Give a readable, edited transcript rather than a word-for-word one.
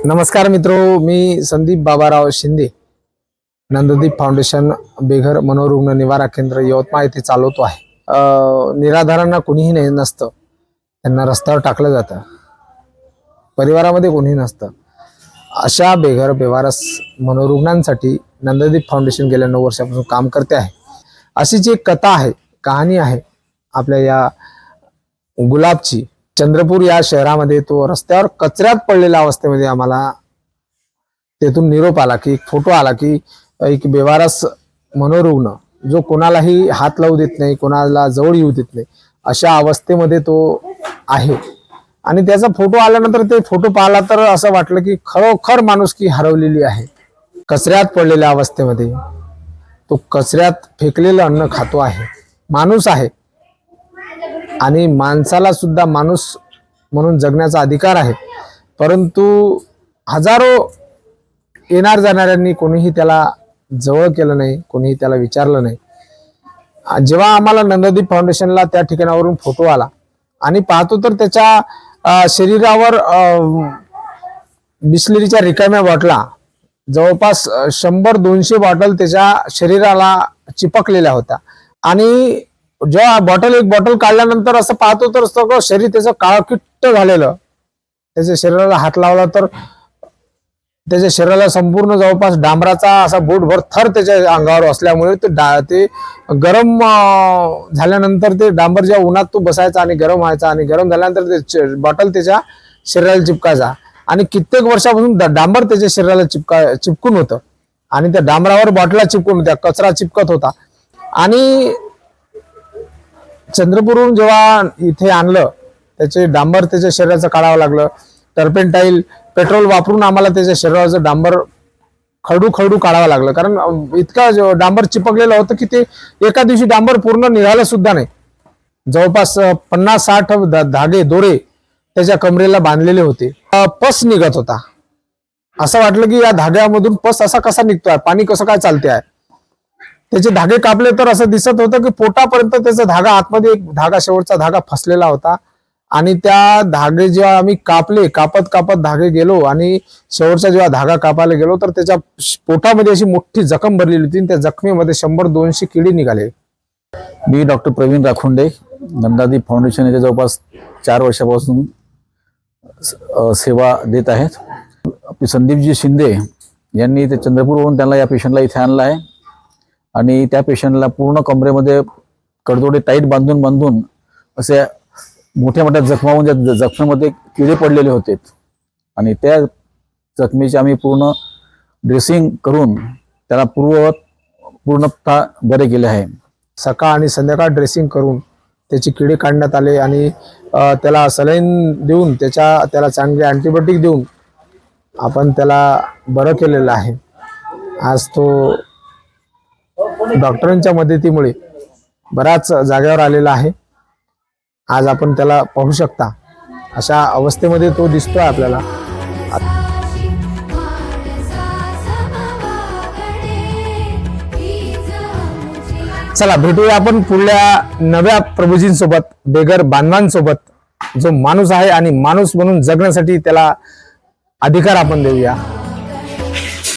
नमस्कार मित्रो, मी संदीप बाबाराव शिंदे, नंददीप फाउंडेशन बेघर मनोरुग्ण निवारा केंद्र यवतमाळ येथे चालवतो आहे। निराधारांना कोणीही नसतं, त्यांना रस्त्यावर टाकलं जातं, परिवारामध्ये कोणीही नसतं। अशा बेघर बेवारस मनोरुग्णांसाठी नंददीप फाउंडेशन गेल्या 9 वर्षापासून काम करते आहे। अशीच एक कथा आहे, कहाणी आहे आपल्या या गुलाबची। चंद्रपूर या शहरामध्ये तो रस्त्यावर कचऱ्यात पडलेल्या अवस्थेमध्ये आम्हाला तेथून निरोप आला की एक फोटो आला की एक बेवारस मनोरुग्ण जो कोणालाही हात लावू देत नाही, कोणाला जवळ येऊ देत नाही, अशा अवस्थेमध्ये तो आहे। आणि त्याचा फोटो आल्यानंतर ते फोटो पाहिला तर असं वाटलं की खरोखर माणुसकी हरवलेली आहे। कचऱ्यात पडलेल्या अवस्थेमध्ये तो कचऱ्यात फेकलेलं अन्न खातो आहे, माणूस आहे आणि माणसाला सुद्धा माणूस म्हणून जगण्याचा अधिकार आहे। परंतु हजारो येणार जाणाऱ्यांनी कोणीही त्याला जवळ केलं नाही, कोणीही त्याला विचारलं नाही। जेव्हा आम्हाला नंददीप फाउंडेशनला त्या ठिकाणावरून फोटो आला आणि पाहतो तर त्याच्या शरीरावर बिस्लरीच्या रिकाम्या बॉटला जवळपास 100-200 बॉटल त्याच्या शरीराला चिपकलेल्या होत्या। आणि जेव्हा एक बॉटल काढल्यानंतर असं पाहतो तर सगळं शरीर त्याचं काळकिट्ट झालेलं। त्याच्या शरीराला हात लावला तर त्याच्या शरीराला संपूर्ण जवळपास डांबराचा असा बोटभर थर त्याच्या अंगावर असल्यामुळे ते गरम झाल्यानंतर ते डांबर जेव्हा उन्हात तो बसायचा आणि गरम व्हायचा आणि गरम झाल्यानंतर ते बॉटल त्याच्या शरीराला चिपकायचा आणि कित्येक वर्षापासून डांबर त्याच्या शरीराला चिपकून होतं आणि त्या डांबरावर बॉटला चिपकून होत्या, कचरा चिपकत होता। आणि चंद्रपूरहून जेव्हा इथे आणलं त्याचे डांबर त्याच्या शरीराचं काढावं लागलं। टर्पेंटाईल पेट्रोल वापरून आम्हाला त्याच्या शरीराचं डांबर खरडू काढावं लागलं, कारण इतकं डांबर चिपकलेलं होतं की ते एका दिवशी डांबर पूर्ण निघालं सुद्धा नाही। जवळपास 50-60 धागे दोरे त्याच्या कमरेला बांधलेले होते। पस निघत होता, असं वाटलं की या धाग्यामधून पस असा कसा निघतोय, पाणी कसं काय चालते आहे। त्याचे धागे कापले तर असं दिसत होतं की पोटापर्यंत त्याचा धागा, आतमध्ये एक धागा, शेवटचा धागा फसलेला होता। आणि त्या धागे जेव्हा आम्ही कापत धागे गेलो आणि शेवटचा जेव्हा धागा कापायला गेलो तर त्याच्या पोटामध्ये अशी मोठी जखम भरलेली होती। त्या जखमेमध्ये 100-200 किडी निघाले। मी डॉक्टर प्रवीण राखुंडे, नंदादीप फाउंडेशन येथे जवळपास 4 वर्षापासून सेवा देत आहेत। आपले संदीपजी शिंदे यांनी ते चंद्रपूरवरून त्यांना या पेशंटला इथे आणलं आहे आणि त्या पेशंटला पूर्ण कमरेमध्ये कडदोडे टाईट बांधून असे मोठ्या जखमावून त्या जखमेमध्ये किडे पडलेले होते आणि त्या जखमेचे आम्ही पूर्ण ड्रेसिंग करून त्याला पूर्णतः बरे केले आहे। सकाळ आणि संध्याकाळ ड्रेसिंग करून त्याची किडे काढण्यात आले आणि त्याला सलाईन देऊन त्याला चांगले अँटीबायोटिक देऊन आपण त्याला बरं केलेलं आहे। आज तो डॉक्टरांच्या मदतीमुळे बराच जागेवर आलेला आहे। आज आपण त्याला पाहू शकता, अशा अवस्थेमध्ये तो दिसतोय आपल्याला। चला भेटूया आपण पुढल्या नव्या प्रभूजींसोबत, बेघर बांधवांसोबत, जो माणूस आहे आणि माणूस म्हणून जगण्यासाठी त्याला अधिकार आपण देऊया।